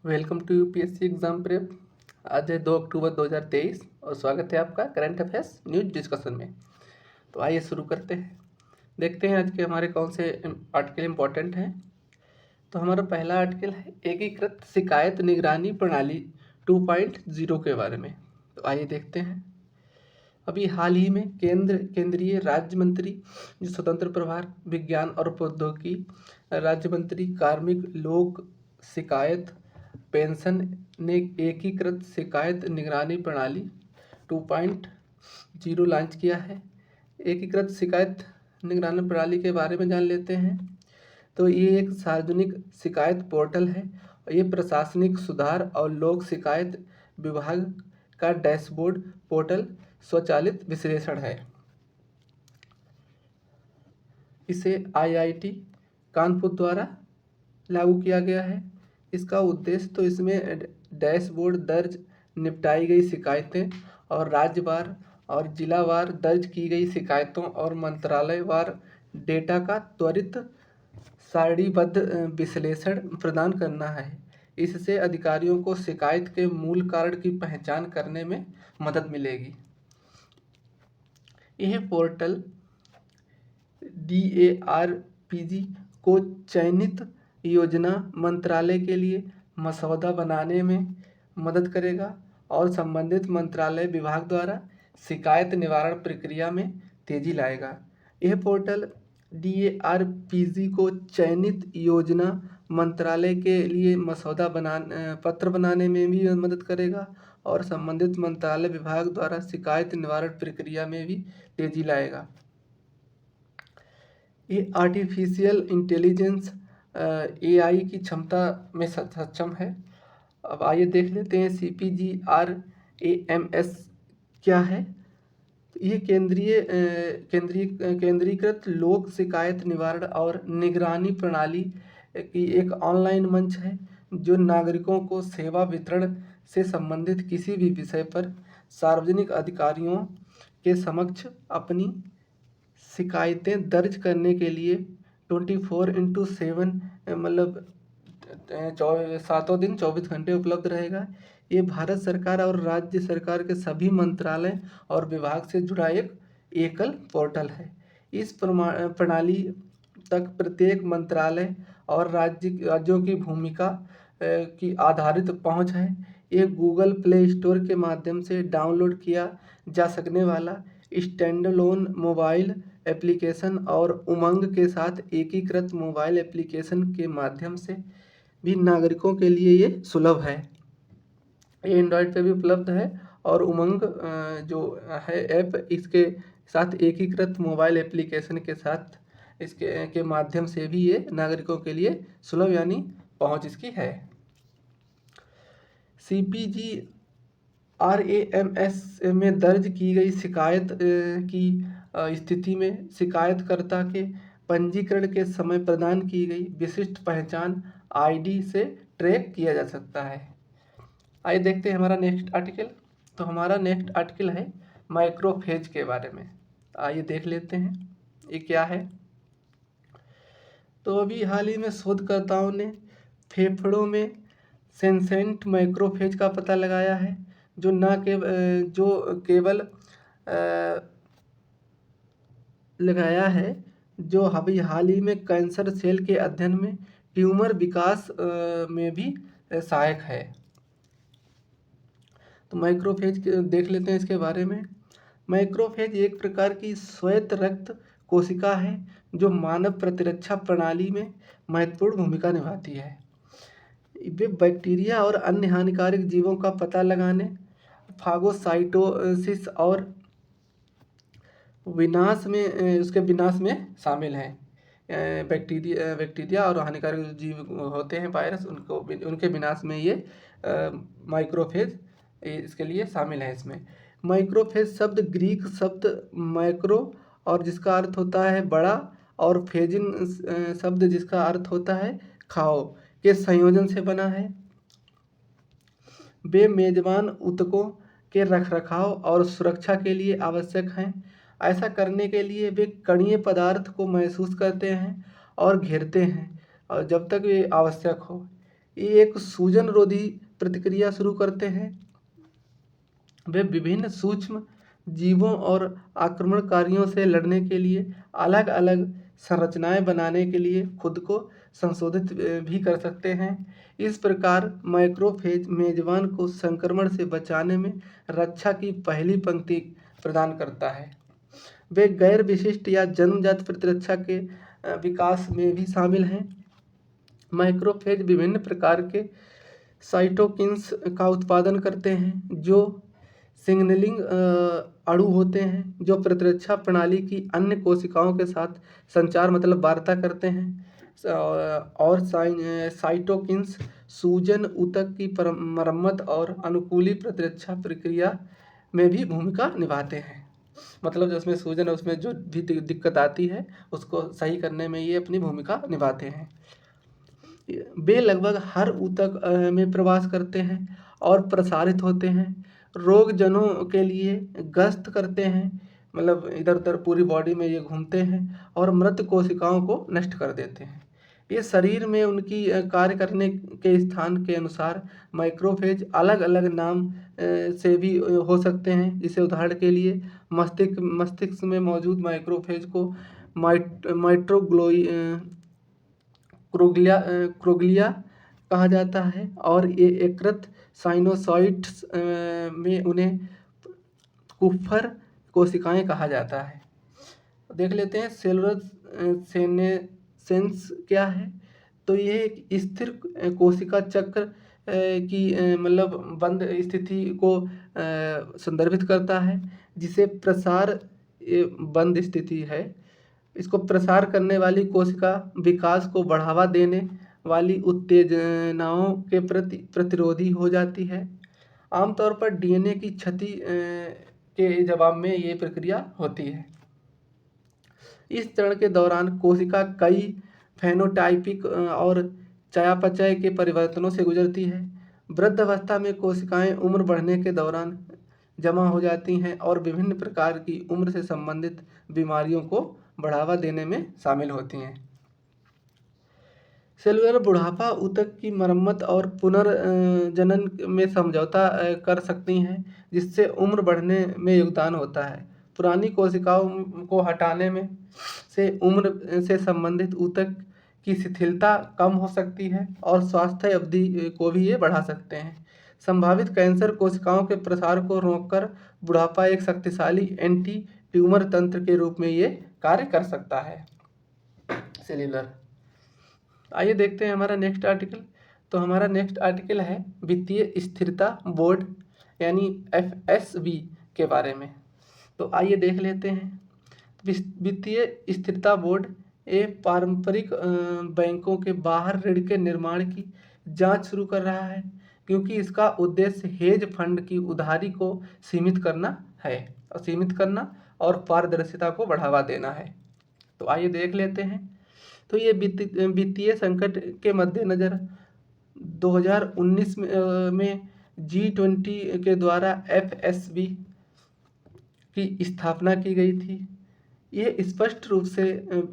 Welcome to UPSC exam prep. आज है 2 अक्टूबर 2023 और स्वागत है आपका करंट अफेयर्स न्यूज डिस्कशन में। तो आइए शुरू करते हैं। देखते हैं आज के हमारे कौन से आर्टिकल इम्पोर्टेंट हैं। तो हमारा पहला आर्टिकल है एकीकृत शिकायत निगरानी प्रणाली 2.0 के बारे में। तो आइए देखते हैं। अभी हाल ही में केंद्रीय राज्य मंत्री जो स्वतंत्र प्रभार विज्ञान और प्रौद्योगिकी राज्य मंत्री कार्मिक लोक शिकायत पेंशन ने एकीकृत शिकायत निगरानी प्रणाली 2.0 लॉन्च किया है। एकीकृत शिकायत निगरानी प्रणाली के बारे में जान लेते हैं। तो ये एक सार्वजनिक शिकायत पोर्टल है और ये प्रशासनिक सुधार और लोक शिकायत विभाग का डैशबोर्ड पोर्टल स्वचालित विश्लेषण है। इसे आईआईटी कानपुर द्वारा लागू किया गया है। इसका उद्देश्य तो इसमें डैशबोर्ड दर्ज निपटाई गई शिकायतें और राज्यवार और जिलावार दर्ज की गई शिकायतों और मंत्रालयवार डेटा का त्वरित सारणीबद्ध विश्लेषण प्रदान करना है। इससे अधिकारियों को शिकायत के मूल कारण की पहचान करने में मदद मिलेगी। यह पोर्टल DARPG को चयनित योजना मंत्रालय के लिए मसौदा बनाने में मदद करेगा और संबंधित मंत्रालय विभाग द्वारा शिकायत निवारण प्रक्रिया में तेजी लाएगा। यह पोर्टल DARPG को चयनित योजना मंत्रालय के लिए मसौदा पत्र बनाने में भी मदद करेगा और संबंधित मंत्रालय विभाग द्वारा शिकायत निवारण प्रक्रिया में भी तेजी लाएगा। ये आर्टिफिशियल इंटेलिजेंस AI की क्षमता में सक्षम है। अब आइए देख लेते हैं CPGRAMS क्या है। ये केंद्रीकृत लोक शिकायत निवारण और निगरानी प्रणाली की एक ऑनलाइन मंच है जो नागरिकों को सेवा वितरण से संबंधित किसी भी विषय पर सार्वजनिक अधिकारियों के समक्ष अपनी शिकायतें दर्ज करने के लिए 24/7 मतलब 7 दिन 24 घंटे उपलब्ध रहेगा। ये भारत सरकार और राज्य सरकार के सभी मंत्रालय और विभाग से जुड़ा एक एकल पोर्टल है। इस प्रणाली तक प्रत्येक मंत्रालय और राज्यों की भूमिका की आधारित पहुंच है। ये गूगल प्ले स्टोर के माध्यम से डाउनलोड किया जा सकने वाला स्टैंडअलोन मोबाइल एप्लीकेशन और उमंग के साथ एकीकृत मोबाइल एप्लीकेशन के माध्यम से भी नागरिकों के लिए ये सुलभ है। ये एंड्रॉयड पे भी उपलब्ध है और उमंग जो है ऐप इसके साथ एकीकृत मोबाइल एप्लीकेशन के साथ इसके माध्यम से भी ये नागरिकों के लिए सुलभ यानी पहुंच इसकी है। CPGRAMS में दर्ज की गई शिकायत की स्थिति में शिकायतकर्ता के पंजीकरण के समय प्रदान की गई विशिष्ट पहचान ID से ट्रैक किया जा सकता है। आइए देखते हैं हमारा नेक्स्ट आर्टिकल। तो हमारा नेक्स्ट आर्टिकल है माइक्रोफेज के बारे में। आइए देख लेते हैं ये क्या है। तो अभी हाल ही में शोधकर्ताओं ने फेफड़ों में सेंसेंट माइक्रोफेज का पता लगाया है जो केवल लगाया है जो अभी हाल ही में कैंसर सेल के अध्ययन में ट्यूमर विकास में भी सहायक है। तो माइक्रोफेज देख लेते हैं इसके बारे में। माइक्रोफेज एक प्रकार की श्वेत रक्त कोशिका है जो मानव प्रतिरक्षा प्रणाली में महत्वपूर्ण भूमिका निभाती है। वे बैक्टीरिया और अन्य हानिकारक जीवों का पता लगाने, फागोसाइटोसिस और उसके विनाश में शामिल हैं। बैक्टीरिया और हानिकारक जीव होते हैं वायरस, उनके विनाश में ये माइक्रोफेज इसके लिए शामिल है। इसमें माइक्रोफेज शब्द ग्रीक शब्द माइक्रो और जिसका अर्थ होता है बड़ा और फेजिन शब्द जिसका अर्थ होता है खाओ के संयोजन से बना है। वे मेजबान ऊतकों के रखरखाव और सुरक्षा के लिए आवश्यक हैं। ऐसा करने के लिए वे कणीय पदार्थ को महसूस करते हैं और घेरते हैं और जब तक ये आवश्यक हो। ये एक सूजन रोधी प्रतिक्रिया शुरू करते हैं। वे विभिन्न सूक्ष्म जीवों और आक्रमणकारियों से लड़ने के लिए अलग अलग संरचनाएं बनाने के लिए खुद को संशोधित भी कर सकते हैं। इस प्रकार माइक्रोफेज मेजबान को संक्रमण से बचाने में रक्षा की पहली पंक्ति प्रदान करता है। वे गैर विशिष्ट या जन्मजात प्रतिरक्षा के विकास में भी शामिल हैं। माइक्रोफेज विभिन्न प्रकार के साइटोकिन्स का उत्पादन करते हैं जो सिग्नलिंग अणु होते हैं जो प्रतिरक्षा प्रणाली की अन्य कोशिकाओं के साथ संचार मतलब वार्ता करते हैं। और साइटोकिन्स सूजन ऊतक की मरम्मत और अनुकूली प्रतिरक्षा प्रक्रिया में भी भूमिका निभाते हैं। मतलब जो उसमें सूजन है उसमें जो भी दिक्कत आती है उसको सही करने में ये अपनी भूमिका निभाते हैं। वे लगभग हर ऊतक में प्रवास करते हैं और प्रसारित होते हैं। रोगजनों के लिए गश्त करते हैं, मतलब इधर उधर पूरी बॉडी में ये घूमते हैं और मृत कोशिकाओं को नष्ट कर देते हैं। ये शरीर में उनकी कार्य करने के स्थान के अनुसार माइक्रोफेज अलग अलग नाम से भी हो सकते हैं। जैसे उदाहरण के लिए मस्तिष्क में मौजूद माइक्रोफेज को क्रोग्लिया कहा जाता है और ये यकृत साइनोसॉइड्स में उन्हें कुफर कोशिकाएं कहा जाता है। देख लेते हैं सेलुलर सेनेसेंस क्या है। तो ये एक स्थिर कोशिका चक्र की मतलब बंद स्थिति को संदर्भित करता है जिसे प्रसार बंद स्थिति है। इसको प्रसार करने वाली कोशिका विकास को बढ़ावा देने वाली उत्तेजनाओं के प्रति प्रतिरोधी हो जाती है। आमतौर पर डीएनए की क्षति के जवाब में ये प्रक्रिया होती है। इस चरण के दौरान कोशिका कई फेनोटाइपिक और चयापचय के परिवर्तनों से गुजरती है। वृद्धावस्था में कोशिकाएं उम्र बढ़ने के दौरान जमा हो जाती हैं और विभिन्न प्रकार की उम्र से संबंधित बीमारियों को बढ़ावा देने में शामिल होती हैं। सेलुलर बुढ़ापा ऊतक की मरम्मत और पुनर्जनन में समझौता कर सकती हैं जिससे उम्र बढ़ने में योगदान होता है। पुरानी कोशिकाओं को हटाने में से उम्र से संबंधित ऊतक की शिथिलता कम हो सकती है और स्वास्थ्य अवधि को भी ये बढ़ा सकते हैं। संभावित कैंसर कोशिकाओं के प्रसार को रोककर बुढ़ापा एक शक्तिशाली एंटी ट्यूमर तंत्र के रूप में ये कार्य कर सकता है। सेल्यूलर, आइए देखते हैं हमारा नेक्स्ट आर्टिकल। तो हमारा नेक्स्ट आर्टिकल है वित्तीय स्थिरता बोर्ड यानी FSB के बारे में। तो आइए देख लेते हैं। वित्तीय स्थिरता बोर्ड पारंपरिक बैंकों के बाहर ऋण के निर्माण की जांच शुरू कर रहा है क्योंकि इसका उद्देश्य हेज फंड की उधारी को सीमित करना और पारदर्शिता को बढ़ावा देना है। तो आइए देख लेते हैं। तो ये वित्तीय संकट के मद्देनज़र 2019 में G20 के द्वारा FSB की स्थापना की गई थी। ये स्पष्ट रूप से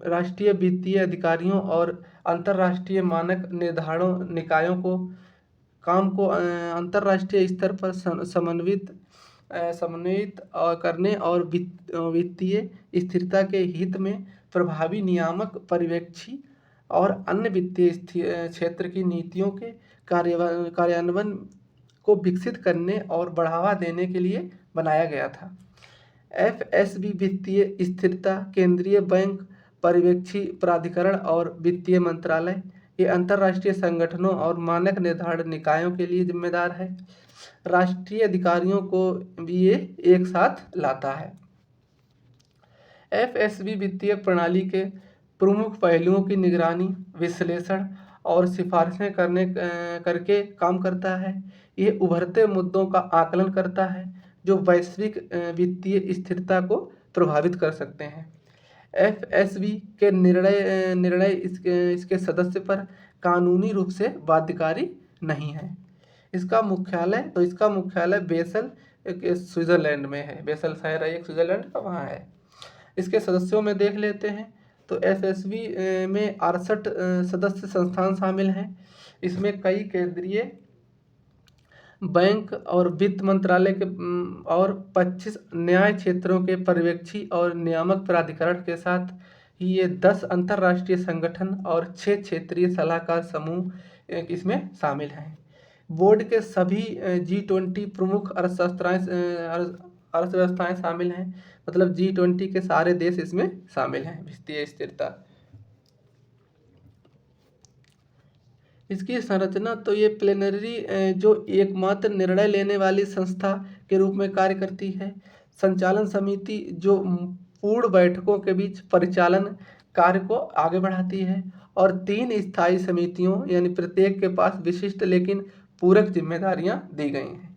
राष्ट्रीय वित्तीय अधिकारियों और अंतर्राष्ट्रीय मानक निर्धारण निकायों को काम को अंतर्राष्ट्रीय स्तर पर समन्वित करने और वित्तीय स्थिरता के हित में प्रभावी नियामक पर्यवेक्षी और अन्य वित्तीय क्षेत्र की नीतियों के कार्यान्वयन को विकसित करने और बढ़ावा देने के लिए बनाया गया था। FSB वित्तीय स्थिरता केंद्रीय बैंक पर्यवेक्षी प्राधिकरण और वित्तीय मंत्रालय ये अंतर्राष्ट्रीय संगठनों और मानक निर्धारण निकायों के लिए जिम्मेदार है। राष्ट्रीय अधिकारियों को भी ये एक साथ लाता है। FSB वित्तीय प्रणाली के प्रमुख पहलुओं की निगरानी, विश्लेषण और सिफारिशें करके काम करता है। ये उभरते मुद्दों का आकलन करता है जो वैश्विक वित्तीय स्थिरता को प्रभावित कर सकते हैं। FSB के निर्णय इसके सदस्य पर कानूनी रूप से बाध्यकारी नहीं है। इसका मुख्यालय बेसल स्विट्जरलैंड में है। बेसल शहर है एक स्विट्जरलैंड का, वहाँ है। इसके सदस्यों में देख लेते हैं। तो FSB में 68 सदस्य संस्थान शामिल हैं। इसमें कई केंद्रीय बैंक और वित्त मंत्रालय के और 25 न्याय क्षेत्रों के पर्यवेक्षी और नियामक प्राधिकरण के साथ ही ये 10 अंतर्राष्ट्रीय संगठन और 6 क्षेत्रीय सलाहकार समूह इसमें शामिल हैं। बोर्ड के सभी G20 प्रमुख अर्थव्यवस्थाएं शामिल हैं, मतलब G20 के सारे देश इसमें शामिल हैं। वित्तीय स्थिरता, इसकी संरचना तो ये प्लेनरी जो एकमात्र निर्णय लेने वाली संस्था के रूप में कार्य करती है। संचालन समिति जो पूर्ण बैठकों के बीच परिचालन कार्य को आगे बढ़ाती है, और 3 स्थायी समितियों यानी प्रत्येक के पास विशिष्ट लेकिन पूरक जिम्मेदारियां दी गई हैं।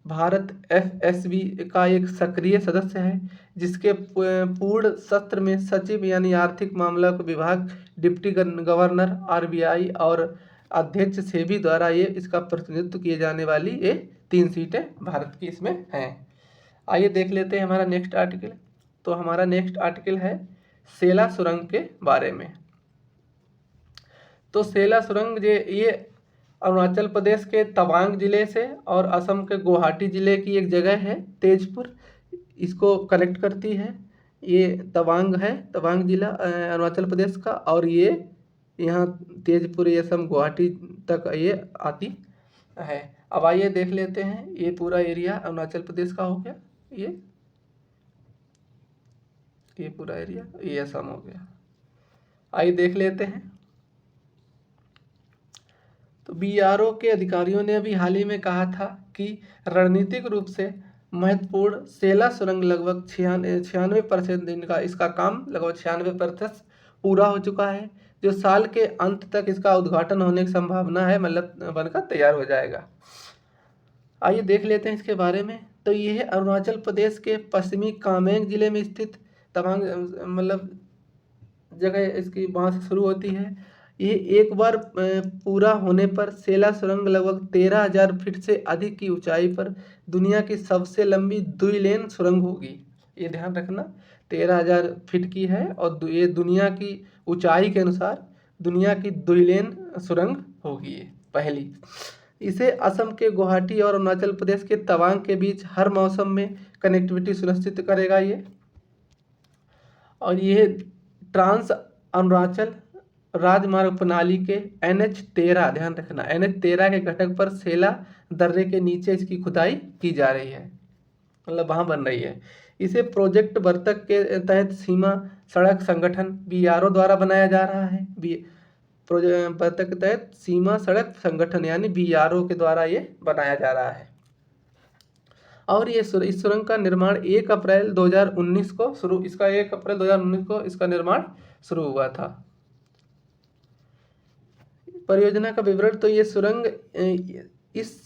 भारत एफएसबी का एक सक्रिय सदस्य है, जिसके पूर्ण सत्र में सचिव यानी आर्थिक मामला का विभाग, डिप्टी गवर्नर आरबीआई और अध्यक्ष सेबी द्वारा ये इसका प्रतिनिधित्व किए जाने वाली ये 3 सीटें भारत की इसमें हैं। आइए देख लेते हैं हमारा नेक्स्ट आर्टिकल। तो हमारा नेक्स्ट आर्टिकल है सेला सुरंग के बारे में। तो सेला सुरंग ये अरुणाचल प्रदेश के तवांग जिले से और असम के गुवाहाटी जिले की एक जगह है तेजपुर, इसको कनेक्ट करती है। ये तवांग है, तवांग जिला अरुणाचल प्रदेश का, और ये यहाँ तेजपुर ये असम गुवाहाटी तक ये आती है। अब आइए देख लेते हैं, ये पूरा एरिया अरुणाचल प्रदेश का हो गया, ये पूरा एरिया ये असम हो गया। आइए देख लेते हैं। तो बीआरओ के अधिकारियों ने अभी हाल ही में कहा था कि रणनीतिक रूप से महत्वपूर्ण सेला सुरंग लगभग 96% इनका इसका काम लगभग 96% पूरा हो चुका है, जो साल के अंत तक इसका उद्घाटन होने की संभावना है, मतलब बनकर तैयार हो जाएगा। आइए देख लेते हैं इसके बारे में। तो ये है अरुणाचल प्रदेश के पश्चिमी कामेंग जिले में स्थित तवांग मतलब जगह इसकी वहाँ से शुरू होती है। ये एक बार पूरा होने पर सेला सुरंग लगभग 13,000 फीट से अधिक की ऊंचाई पर दुनिया की सबसे लंबी द्विलेन सुरंग होगी। ये ध्यान रखना, 13,000 फीट की है और ये दुनिया की ऊंचाई के अनुसार दुनिया की द्विलेन सुरंग होगी ये पहली। इसे असम के गुवाहाटी और अरुणाचल प्रदेश के तवांग के बीच हर मौसम में कनेक्टिविटी सुनिश्चित करेगा ये। और ये ट्रांस अरुणाचल राजमार्ग प्रणाली के NH13, ध्यान रखना, NH13 के घटक पर सेला दर्रे के नीचे इसकी खुदाई की जा रही है, मतलब वहाँ बन रही है। इसे प्रोजेक्ट बर्तक के तहत सीमा सड़क संगठन बीआरओ द्वारा बनाया जा रहा है। प्रोजेक्ट बर्तक के तहत सीमा सड़क संगठन यानी बीआरओ के द्वारा ये बनाया जा रहा है। और ये इस सुरंग का निर्माण 1 अप्रैल 2019 को इसका निर्माण शुरू हुआ था। परियोजना का विवरण, तो ये सुरंग एक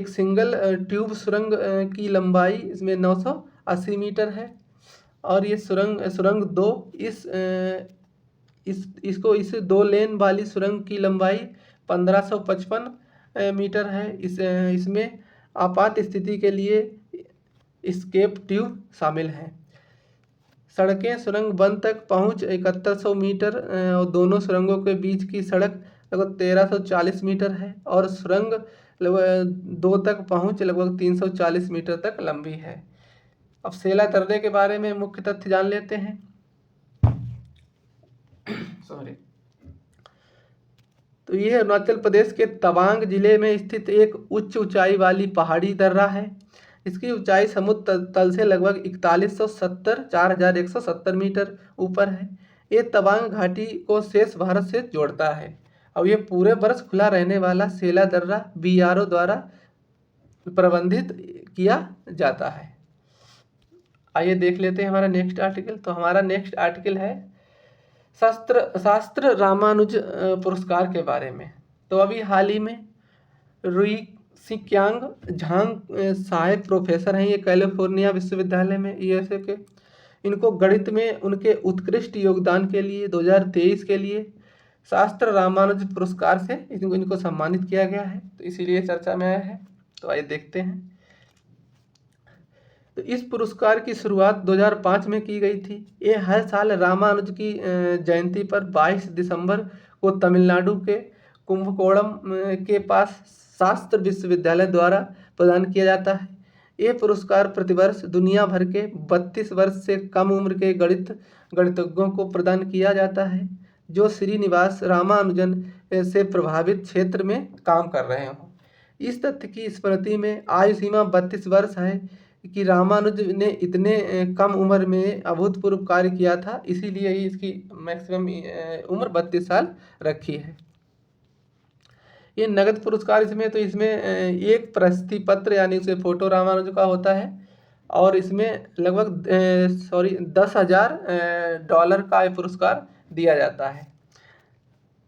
सिंगल ट्यूब सुरंग की लंबाई इसमें 980 मीटर है, और ये सुरंग 2 इस 2 लेन वाली सुरंग की लंबाई 1555 मीटर है। इसमें आपात स्थिति के लिए एस्केप ट्यूब शामिल हैं। सड़कें सुरंग बंद तक पहुंच 7100 मीटर और दोनों सुरंगों के बीच की सड़क लगभग 1340 मीटर है, और सुरंग लगभग 2 तक पहुंच लगभग 340 मीटर तक लंबी है। अब सेला दर्रे के बारे में मुख्य तथ्य जान लेते हैं। तो यह अरुणाचल प्रदेश के तवांग जिले में स्थित एक उच्च ऊंचाई वाली पहाड़ी दर्रा है। इसकी ऊंचाई समुद्र तल से लगभग 4170 मीटर ऊपर है। ये तवांग घाटी को शेष भारत से जोड़ता है। अब ये पूरे बरस खुला रहने वाला सेला दर्रा बीआरओ द्वारा प्रबंधित किया जाता है। आइए देख लेते हैं हमारा नेक्स्ट आर्टिकल। तो हमारा नेक्स्ट आर्टिकल है शास्त्र रामानुज पुरस्कार के बारे में। तो अभी हाल ही में रुई सिक्यांग झांग सहायक प्रोफेसर हैं, ये कैलिफोर्निया विश्वविद्यालय में यूएसए के। इनको गणित में उनके उत्कृष्ट योगदान के लिए 2023 के लिए शास्त्र रामानुज पुरस्कार से इनको सम्मानित किया गया है, तो इसीलिए चर्चा में आया है। तो आइए देखते हैं। तो इस पुरस्कार की शुरुआत 2005 में की गई थी। ये हर साल रामानुज की जयंती पर 22 दिसंबर को तमिलनाडु के कुंभकोणम के पास शास्त्र विश्वविद्यालय द्वारा प्रदान किया जाता है। ये पुरस्कार प्रतिवर्ष दुनिया भर के 32 वर्ष से कम उम्र के गणितज्ञों को प्रदान किया जाता है जो श्रीनिवास रामानुजन से प्रभावित क्षेत्र में काम कर रहे हों। इस तथ्य की स्मृति में आयु सीमा 32 वर्ष है कि रामानुज ने इतने कम उम्र में अभूतपूर्व कार्य किया था, इसीलिए ही इसकी मैक्सिमम उम्र 32 साल रखी है। ये नगद पुरस्कार इसमें एक प्रशस्ति पत्र यानी उसे फोटो रामानुज का होता है और इसमें लगभग 10,000 डॉलर का ये पुरस्कार दिया जाता है।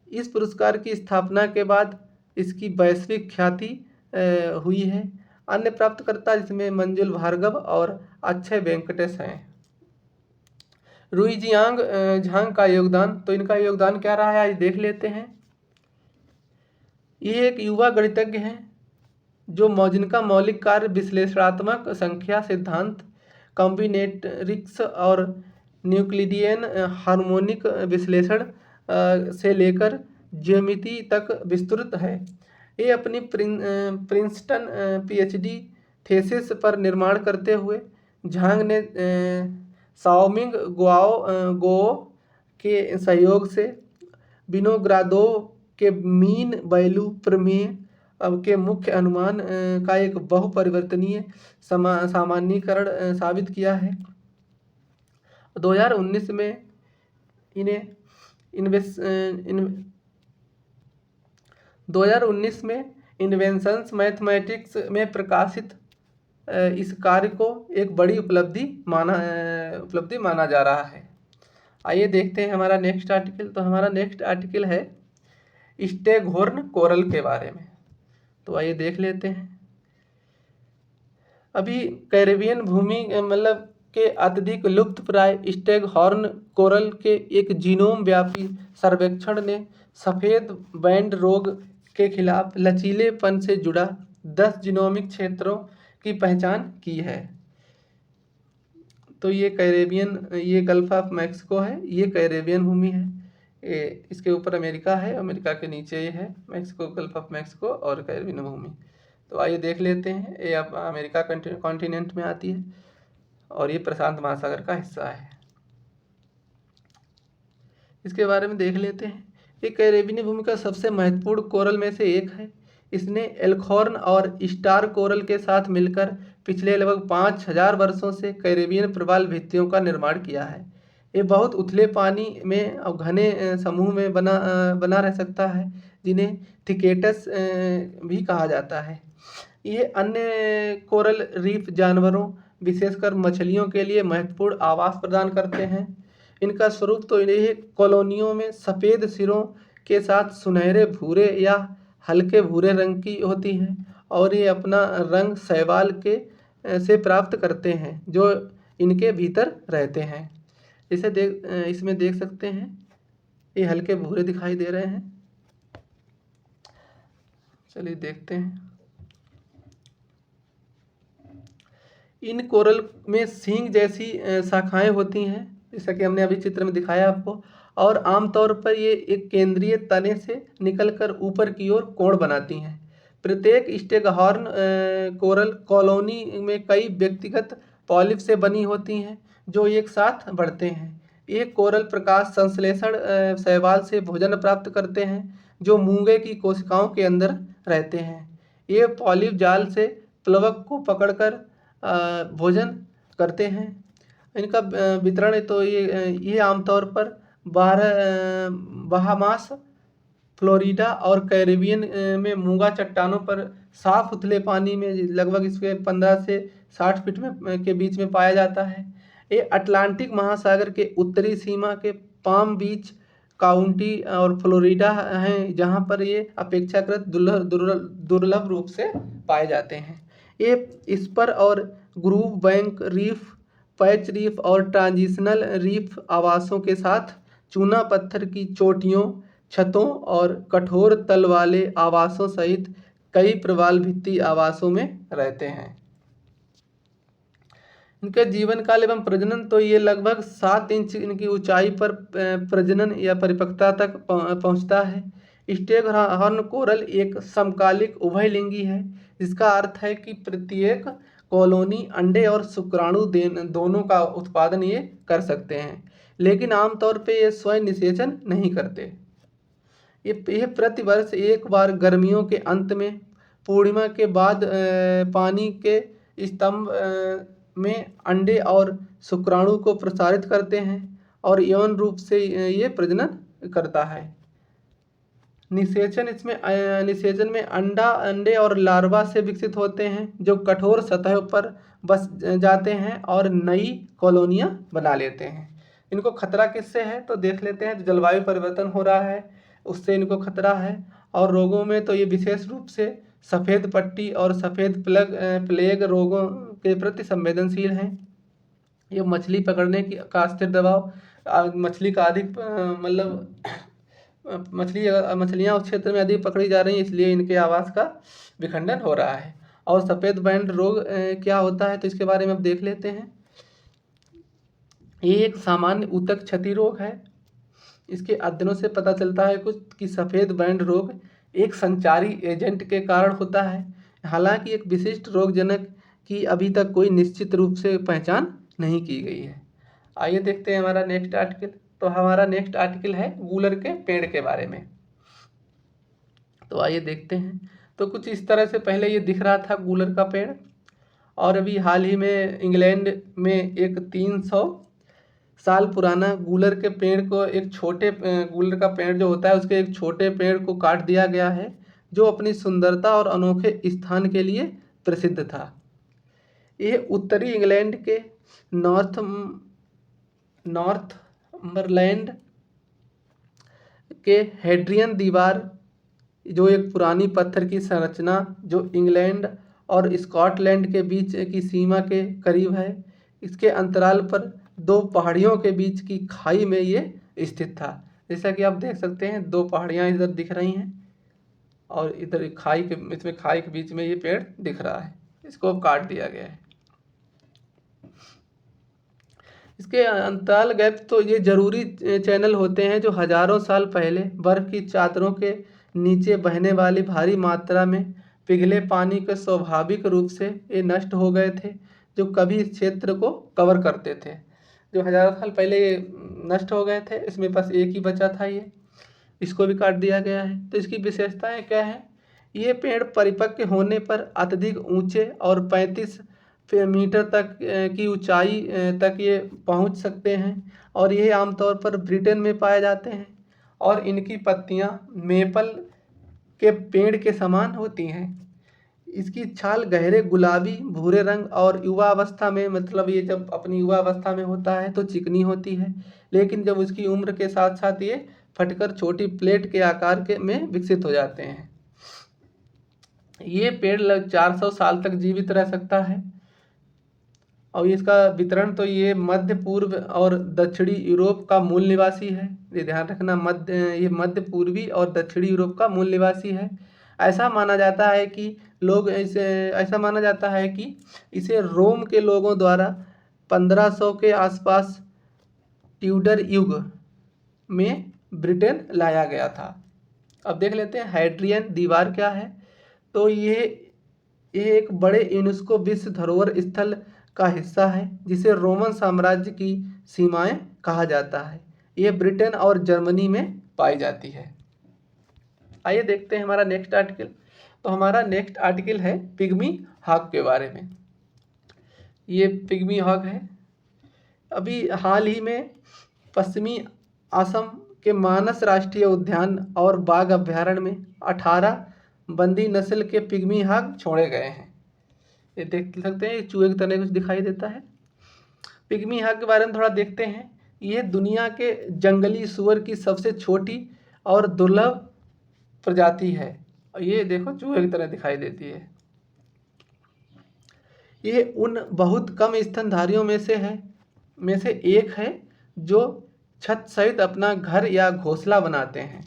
इस पुरस्कार की स्थापना के बाद इसकी वैश्विक ख्याति हुई है। अन्य प्राप्तकर्ता जिसमें मंजुल भार्गव और अक्षय वेंकटेश हैं। रुईजियांग झांग का योगदान, तो इनका योगदान क्या रहा है आज देख लेते हैं। ये एक युवा गणितज्ञ हैं जो जिनका मौलिक कार्य विश्लेषणात्मक संख्या सिद्धांत, कॉम्बिनेटरिक्स और न्यूक्लिडियन हार्मोनिक विश्लेषण से लेकर ज्यामिति तक विस्तृत है। ये अपनी प्रिंसटन पीएचडी थीसिस पर निर्माण करते हुए झांग ने शाओमिंग गोओ के सहयोग से विनोग्रादोव के मीन वैल्यू प्रमेय के मुख्य अनुमान का एक बहुपरिवर्तनीय सामान्यीकरण साबित किया है। 2019 में इन्हें 2019 में इन्वेंशंस मैथमेटिक्स में प्रकाशित इस कार्य को एक बड़ी उपलब्धि माना जा रहा है। आइए देखते हैं हमारा नेक्स्ट आर्टिकल। तो हमारा नेक्स्ट आर्टिकल है स्टेगहोर्न कोरल के बारे में। तो आइए देख लेते हैं। अभी कैरेबियन भूमि के अत्यधिक लुप्त प्राय स्टेगहॉर्न कोरल के एक जीनोम व्यापी सर्वेक्षण ने सफ़ेद बैंड रोग के खिलाफ लचीलेपन से जुड़ा 10 जीनोमिक क्षेत्रों की पहचान की है। तो ये गल्फ ऑफ मैक्सिको है, ये कैरेबियन भूमि है। इसके ऊपर अमेरिका है, अमेरिका के नीचे ये है मैक्सिको, गल्फ ऑफ मैक्सिको और कैरेबियन भूमि। तो आइए देख लेते हैं। ये अब अमेरिका कॉन्टिनेंट में आती है और ये प्रशांत महासागर का हिस्सा है। इसके बारे में देख लेते हैं। ये कैरेबियन भूमि का सबसे महत्वपूर्ण कोरल में से एक है। इसने एल्खोर्न और स्टार कोरल के साथ मिलकर पिछले लगभग 5,000 वर्षों से कैरेबियन प्रवाल भित्तियों का निर्माण किया है। ये बहुत उथले पानी में और घने समूह में बना रह सकता है, जिन्हें थिकेटस भी कहा जाता है। ये अन्य कोरल रीफ जानवरों विशेषकर मछलियों के लिए महत्वपूर्ण आवास प्रदान करते हैं। इनका स्वरूप तो ये कॉलोनियों में सफ़ेद सिरों के साथ सुनहरे भूरे या हल्के भूरे रंग की होती हैं और ये अपना रंग शैवाल से प्राप्त करते हैं जो इनके भीतर रहते हैं। इसमें देख सकते हैं ये हल्के भूरे दिखाई दे रहे हैं। चलिए देखते हैं। इन कोरल में सींग जैसी शाखाएं होती हैं, जैसा कि हमने अभी चित्र में दिखाया आपको, और आमतौर पर ये एक केंद्रीय तने से निकलकर ऊपर की ओर कोण बनाती हैं। प्रत्येक स्टेगहॉर्न कोरल कॉलोनी में कई व्यक्तिगत पॉलिप से बनी होती हैं जो एक साथ बढ़ते हैं। ये कोरल प्रकाश संश्लेषण शैवाल से भोजन प्राप्त करते हैं जो मूंगे की कोशिकाओं के अंदर रहते हैं। ये पॉलिप जाल से प्लवक को पकड़कर भोजन करते हैं। इनका वितरण तो ये आमतौर पर बहामास, फ्लोरिडा और कैरिबियन में मूंगा चट्टानों पर साफ उथले पानी में लगभग इसके 15 से 60 फीट के बीच में पाया जाता है। ये अटलांटिक महासागर के उत्तरी सीमा के पाम बीच काउंटी और फ्लोरिडा हैं जहां पर ये अपेक्षाकृत दुर्लभ रूप से पाए जाते हैं। ये स्पर और groove bank reef, patch reef और ट्रांजिशनल रीफ आवासों के साथ चूना पत्थर की चोटियों, छतों और कठोर तल वाले आवासों सहित कई प्रवाल भित्ति आवासों में रहते हैं। इनके जीवन काल एवं प्रजनन तो ये लगभग 7 इंच इनकी ऊंचाई पर प्रजनन या परिपक्वता तक पहुंचता है। स्टेग हॉर्न कोरल एक समकालिक उभयलिंगी है, जिसका अर्थ है कि प्रत्येक कॉलोनी अंडे और शुक्राणु दोनों का उत्पादन ये कर सकते हैं, लेकिन आमतौर पे ये स्वयं निषेचन नहीं करते। ये प्रतिवर्ष एक बार गर्मियों के अंत में पूर्णिमा के बाद पानी के स्तंभ में अंडे और शुक्राणु को प्रसारित करते हैं और यौन रूप से ये प्रजनन करता है। निषेचन में अंडे और लार्वा से विकसित होते हैं, जो कठोर सतह पर बस जाते हैं और नई कॉलोनियां बना लेते हैं। इनको खतरा किससे है तो देख लेते हैं। जो जलवायु परिवर्तन हो रहा है उससे इनको खतरा है, और रोगों में तो ये विशेष रूप से सफ़ेद पट्टी और सफ़ेद प्लेग रोगों के प्रति संवेदनशील हैं। ये मछली पकड़ने का अस्थिर दबाव, मछली का अधिक मतलब मछलियाँ उस क्षेत्र में अधिक पकड़ी जा रही हैं, इसलिए इनके आवास का विखंडन हो रहा है। और सफ़ेद बैंड रोग क्या होता है तो इसके बारे में अब देख लेते हैं। ये एक सामान्य ऊतक क्षति रोग है। इसके अध्ययनों से पता चलता है कुछ कि सफ़ेद बैंड रोग एक संचारी एजेंट के कारण होता है। हालांकि एक विशिष्ट रोगजनक की अभी तक कोई निश्चित रूप से पहचान नहीं की गई है। आइए देखते हैं हमारा नेक्स्ट आर्टिकल। तो हमारा नेक्स्ट आर्टिकल है गूलर के पेड़ के बारे में। तो आइए देखते हैं। तो कुछ इस तरह से पहले ये दिख रहा था गूलर का पेड़, और अभी हाल ही में इंग्लैंड में एक 300 साल पुराना गूलर के पेड़ को गूलर का पेड़ जो होता है उसके एक छोटे पेड़ को काट दिया गया है, जो अपनी सुंदरता और अनोखे स्थान के लिए प्रसिद्ध था। यह उत्तरी इंग्लैंड के नॉर्थम्बरलैंड के हेड्रियन दीवार, जो एक पुरानी पत्थर की संरचना जो इंग्लैंड और स्कॉटलैंड के बीच की सीमा के करीब है, इसके अंतराल पर 2 पहाड़ियों के बीच की खाई में ये स्थित था। जैसा कि आप देख सकते हैं 2 पहाड़ियाँ इधर दिख रही हैं और इधर इसमें खाई के बीच में ये पेड़ दिख रहा है। इसको अब काट दिया गया है। इसके अंतराल गैप तो ये जरूरी चैनल होते हैं जो हजारों साल पहले बर्फ की चादरों के नीचे बहने वाली भारी मात्रा में पिघले पानी के स्वाभाविक रूप से ये नष्ट हो गए थे, जो कभी इस क्षेत्र को कवर करते थे। जो हजारों साल पहले ये नष्ट हो गए थे, इसमें बस एक ही बचा था, इसको भी काट दिया गया है। तो इसकी विशेषताएं क्या है? ये पेड़ परिपक्व होने पर अत्यधिक ऊंचे और 35 मीटर तक की ऊंचाई तक ये पहुंच सकते हैं, और ये आमतौर पर ब्रिटेन में पाए जाते हैं। और इनकी पत्तियां मेपल के पेड़ के समान होती हैं। इसकी छाल गहरे गुलाबी भूरे रंग और युवा अवस्था में, मतलब ये जब अपनी युवा अवस्था में होता है तो चिकनी होती है, लेकिन जब उसकी उम्र के साथ साथ ये फटकर छोटी प्लेट के आकार में विकसित हो जाते हैं। ये पेड़ 400 साल तक जीवित रह सकता है। और इसका वितरण तो ये मध्य पूर्व और दक्षिणी यूरोप का मूल निवासी है। ये ध्यान रखना, ये मध्य पूर्वी और दक्षिणी यूरोप का मूल निवासी है। ऐसा माना जाता है कि इसे रोम के लोगों द्वारा 1500 के आसपास ट्यूडर युग में ब्रिटेन लाया गया था। अब देख लेते हैं हेड्रियन दीवार क्या है। तो ये एक बड़े यूनेस्को विश्व धरोहर स्थल का हिस्सा है, जिसे रोमन साम्राज्य की सीमाएं कहा जाता है। ये ब्रिटेन और जर्मनी में पाई जाती है। आइए देखते हैं हमारा नेक्स्ट आर्टिकल। तो हमारा नेक्स्ट आर्टिकल है पिग्मी हॉक के बारे में। ये पिग्मी हॉक है। अभी हाल ही में पश्चिमी असम के मानस राष्ट्रीय उद्यान और बाघ अभ्यारण्य में 18 बंदी नस्ल के पिग्मी हॉक छोड़े गए हैं। ये देख सकते हैं, ये चूहे की तरह कुछ दिखाई देता है। पिग्मी हॉक के बारे में थोड़ा देखते हैं। ये दुनिया के जंगली सुअर की सबसे छोटी और दुर्लभ प्रजाति है। और ये देखो चूहे की तरह दिखाई देती है। ये उन बहुत कम स्तनधारियों में से एक है जो छत सहित अपना घर या घोंसला बनाते हैं।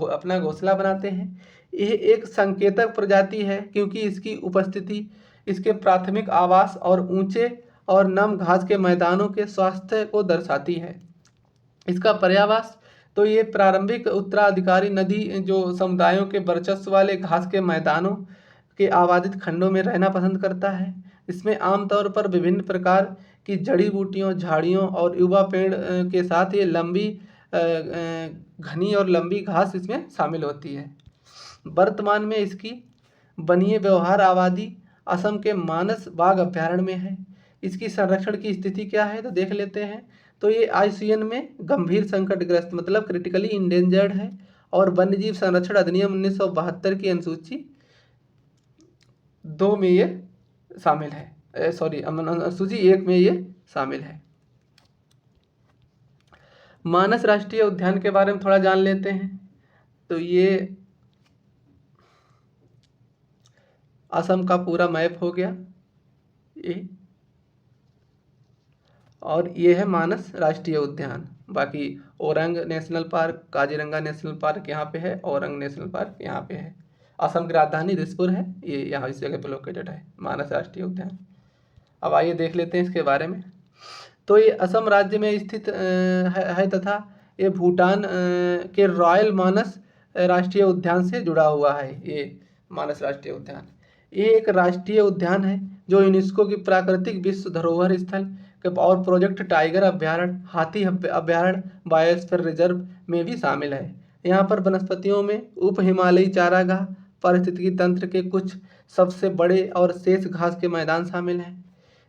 अपना घोंसला बनाते हैं। यह एक संकेतक प्रजाति है, क्योंकि इसकी उपस्थिति इसके प्राथमिक आवास और ऊंचे और नम घास के मैदानों के स्वास्थ्य को दर्शाती है। इसका पर्यावास तो ये प्रारंभिक उत्तराधिकारी नदी जो समुदायों के वर्चस्व वाले घास के मैदानों के आबादित खंडों में रहना पसंद करता है। इसमें आमतौर पर विभिन्न प्रकार की जड़ी बूटियों, झाड़ियों और युवा पेड़ के साथ ये लंबी घनी और लंबी घास इसमें शामिल होती है। वर्तमान में इसकी वन्य व्यवहार आबादी असम के मानस बाघ अभ्यारण्य में है। इसकी संरक्षण की स्थिति क्या है तो देख लेते हैं। तो ये आईसीएन में गंभीर संकटग्रस्त मतलब क्रिटिकली इंडेंजर्ड है और वन्यजीव संरक्षण अधिनियम 1972 की अनुसूची 2 में ये शामिल है, अनुसूची 1 में ये शामिल है। मानस राष्ट्रीय उद्यान के बारे में थोड़ा जान लेते हैं। तो ये असम का पूरा मैप हो गया ये, और ये है मानस राष्ट्रीय उद्यान। बाकी orang national park, Kaziranga national park यहाँ पे है, औरंग नेशनल पार्क यहाँ पे है। असम की राजधानी दिसपुर है, ये यहाँ इस जगह पे लोकेटेड है मानस राष्ट्रीय उद्यान। अब आइए देख लेते हैं इसके बारे में। तो ये असम राज्य में स्थित है तथा ये भूटान के रॉयल मानस राष्ट्रीय उद्यान से जुड़ा हुआ है। ये मानस राष्ट्रीय उद्यान ये एक राष्ट्रीय उद्यान है जो यूनेस्को की प्राकृतिक विश्व धरोहर स्थल और प्रोजेक्ट टाइगर अभ्यारण्य, हाथी अभ्यारण्य, बायोस्फीयर रिजर्व में भी शामिल है। यहाँ पर वनस्पतियों में उप हिमालयी चारागाह, पारिस्थितिकी तंत्र के कुछ सबसे बड़े और शेष घास के मैदान शामिल हैं।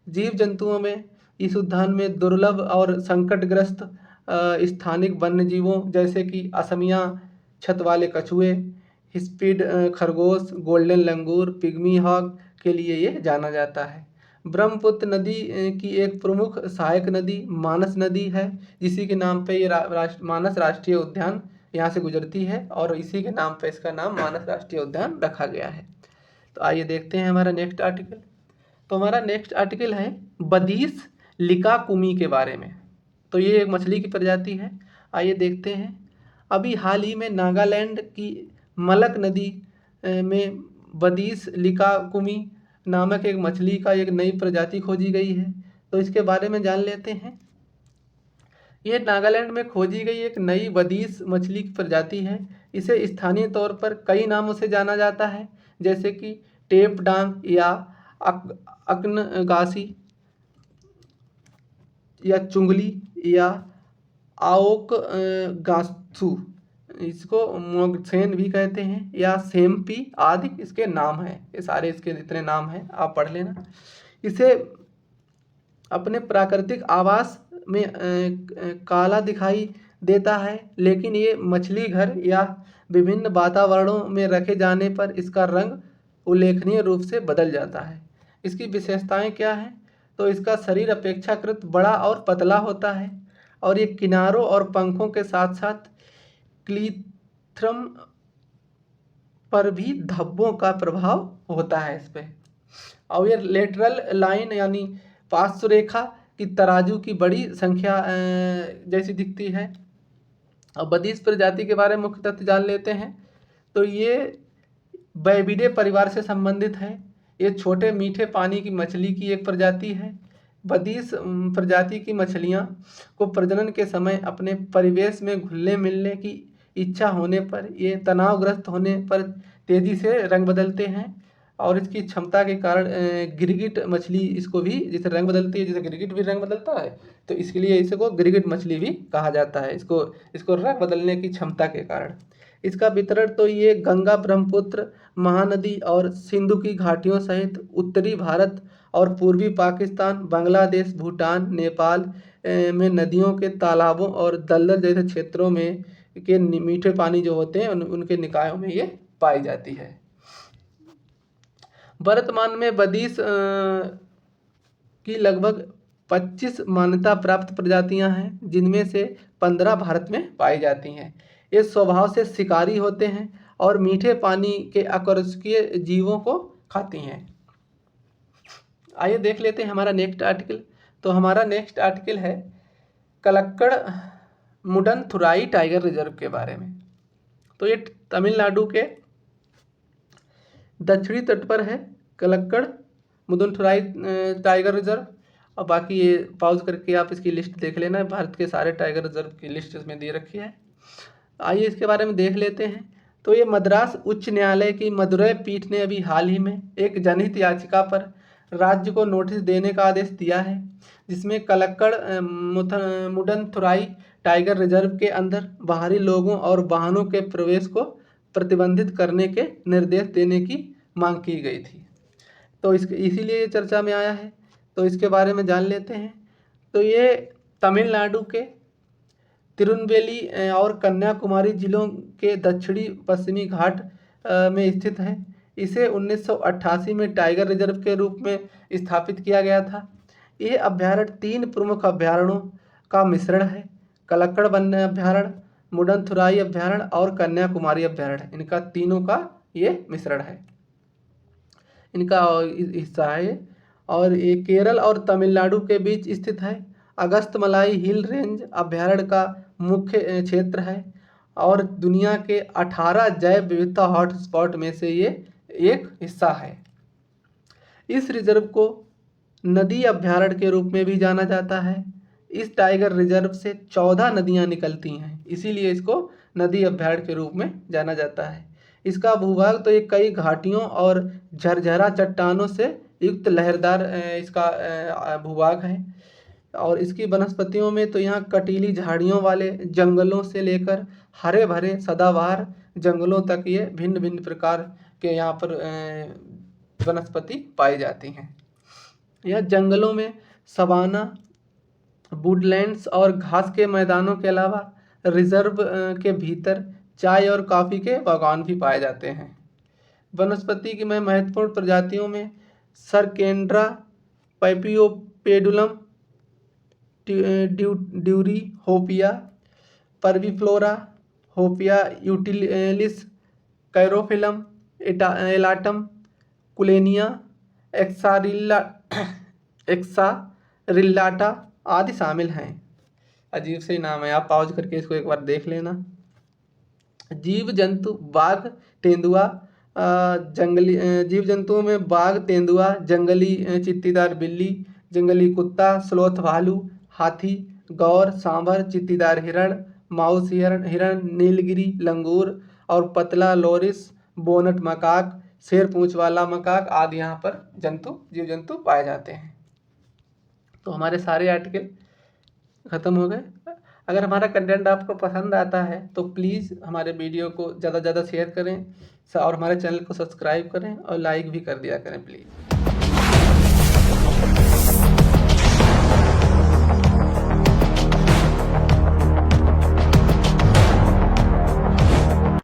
जीव जंतुओं में इस उद्यान में दुर्लभ और संकटग्रस्त स्थानिक वन्य जीवों जैसे कि असमिया छत वाले कछुए, स्पीड खरगोश, गोल्डन लंगूर, पिग्मी हॉग के लिए ये जाना जाता है। ब्रह्मपुत्र नदी की एक प्रमुख सहायक नदी मानस नदी है, इसी के नाम पे ये मानस राष्ट्रीय उद्यान यहाँ से गुजरती है और इसी के नाम पे इसका नाम मानस राष्ट्रीय उद्यान रखा गया है। तो आइए देखते हैं हमारा नेक्स्ट आर्टिकल। तो हमारा नेक्स्ट आर्टिकल है बदीस लिकाकुमी के बारे में। तो ये एक मछली की प्रजाति है। आइए देखते हैं। अभी हाल ही में नागालैंड की मलक नदी में बदीस लिकाकुमी नामक एक मछली का एक नई प्रजाति खोजी गई है। तो इसके बारे में जान लेते हैं। ये नागालैंड में खोजी गई एक नई बदीस मछली की प्रजाति है। इसे स्थानीय तौर पर कई नामों से जाना जाता है, जैसे कि टेप डांग या अकनगासी या चुंगली या आओक गासू, इसको मोगसेन भी कहते हैं, या सेम्पी आदि इसके नाम हैं। ये सारे इसके जितने नाम हैं आप पढ़ लेना। इसे अपने प्राकृतिक आवास में काला दिखाई देता है, लेकिन ये मछली घर या विभिन्न वातावरणों में रखे जाने पर इसका रंग उल्लेखनीय रूप से बदल जाता है। इसकी विशेषताएं क्या हैं? तो इसका शरीर अपेक्षाकृत बड़ा और पतला होता है और ये किनारों और पंखों के साथ साथ क्लीथ्रम पर भी धब्बों का प्रभाव होता है इस पे। और ये लेटरल लाइन यानी पार्श्व रेखा की तराजू की बड़ी संख्या जैसी दिखती है। अब बदीस प्रजाति के बारे में मुख्य तथ्य जान लेते हैं। तो ये बैबिडे परिवार से संबंधित है। ये छोटे मीठे पानी की मछली की एक प्रजाति है। बदीस प्रजाति की मछलियाँ को प्रजनन के समय अपने परिवेश में घुलने मिलने की इच्छा होने पर ये तनावग्रस्त होने पर तेज़ी से रंग बदलते हैं और इसकी क्षमता के कारण गिरगिट मछली इसको भी जैसे रंग बदलती है, जैसे गिरगिट भी रंग बदलता है, तो इसके लिए इसको गिरगिट मछली भी कहा जाता है, इसको रंग बदलने की क्षमता के कारण। इसका वितरण तो ये गंगा, ब्रह्मपुत्र, महानदी और सिंधु की घाटियों सहित उत्तरी भारत और पूर्वी पाकिस्तान, बांग्लादेश, भूटान, नेपाल में नदियों के तालाबों और दलदल जैसे क्षेत्रों में के मीठे पानी जो होते हैं उनके निकायों में ये पाई जाती है। वर्तमान में बदीस की लगभग 25 मान्यता प्राप्त प्रजातियां हैं, जिनमें से 15 भारत में पाई जाती हैं। ये स्वभाव से शिकारी होते हैं और मीठे पानी के आकर्षकीय जीवों को खाती हैं। आइए देख लेते हैं हमारा नेक्स्ट आर्टिकल। तो हमारा नेक्स्ट आर्टिकल है कलक्कड़ मुडनथुराई टाइगर रिजर्व के बारे में। तो ये तमिलनाडु के दक्षिणी तट पर है कलक्कड़ मुदनथुराई टाइगर रिजर्व, और बाकी ये पॉज करके आप इसकी लिस्ट देख लेना, भारत के सारे टाइगर रिजर्व की लिस्ट इसमें दे रखी है। आइए इसके बारे में देख लेते हैं। तो ये मद्रास उच्च न्यायालय की मदुरै पीठ ने अभी हाल ही में एक जनहित याचिका पर राज्य को नोटिस देने का आदेश दिया है, जिसमें कलक्कड़ मुडनथुराई टाइगर रिजर्व के अंदर बाहरी लोगों और वाहनों के प्रवेश को प्रतिबंधित करने के निर्देश देने की मांग की गई थी। तो इसीलिए ये चर्चा में आया है। तो इसके बारे में जान लेते हैं। तो ये तमिलनाडु के तिरुनेलवेली और कन्याकुमारी जिलों के दक्षिणी पश्चिमी घाट में स्थित है। इसे 1988 में टाइगर रिजर्व के रूप में स्थापित किया गया था। यह अभ्यारण्य 3 प्रमुख अभ्यारण्यों का मिश्रण है: कलक्कड़ वन्य अभ्यारण्य, मुडनथुराई अभ्यारण्य और कन्याकुमारी अभ्यारण्य। इनका तीनों का ये मिश्रण है, इनका हिस्सा है। और ये केरल और तमिलनाडु के बीच स्थित है। अगस्तमलाई हिल रेंज अभ्यारण्य का मुख्य क्षेत्र है और दुनिया के 18 जैव विविधता हॉटस्पॉट में से ये एक हिस्सा है। इस रिजर्व को नदी अभ्यारण्य के रूप में भी जाना जाता है। इस टाइगर रिजर्व से 14 नदियां निकलती हैं, इसीलिए इसको नदी अभ्यारण्य के रूप में जाना जाता है। इसका भूभाग तो ये कई घाटियों और झरझरा चट्टानों से युक्त लहरदार इसका भूभाग है। और इसकी वनस्पतियों में तो यहाँ कटीली झाड़ियों वाले जंगलों से लेकर हरे भरे सदाबहार जंगलों तक ये भिन्न भिन्न प्रकार के यहाँ पर वनस्पति पाई जाती हैं। यह जंगलों में सवाना, वुडलैंड्स और घास के मैदानों के अलावा रिजर्व के भीतर चाय और कॉफ़ी के बागान भी पाए जाते हैं। वनस्पति की महत्वपूर्ण प्रजातियों में सरकेंड्रा, पैपियोपेडुलम, ड्यूरी होपिया, परविफ्लोरा, होपिया यूटिलिस, कैरोफिलम, एलाटम, कुलेनिया, एक्सारिल्लाटा आदि शामिल हैं। अजीब से नाम है, आप पॉज करके इसको एक बार देख लेना। जीव जंतु बाघ, तेंदुआ, जंगली जीव जंतुओं में बाघ, तेंदुआ, जंगली चित्तीदार बिल्ली, जंगली कुत्ता, स्लोथ भालू, हाथी, गौर, सांभर, चित्तीदार हिरण, माउस हिरण, नीलगिरी लंगूर और पतला लोरिस, बोनट मकाक, शेर पूंछ वाला मकाक आदि यहाँ पर जीव जंतु पाए जाते हैं। तो हमारे सारे आर्टिकल ख़त्म हो गए। अगर हमारा कंटेंट आपको पसंद आता है तो प्लीज़ हमारे वीडियो को ज़्यादा से ज़्यादा शेयर करें और हमारे चैनल को सब्सक्राइब करें और लाइक भी कर दिया करें प्लीज़।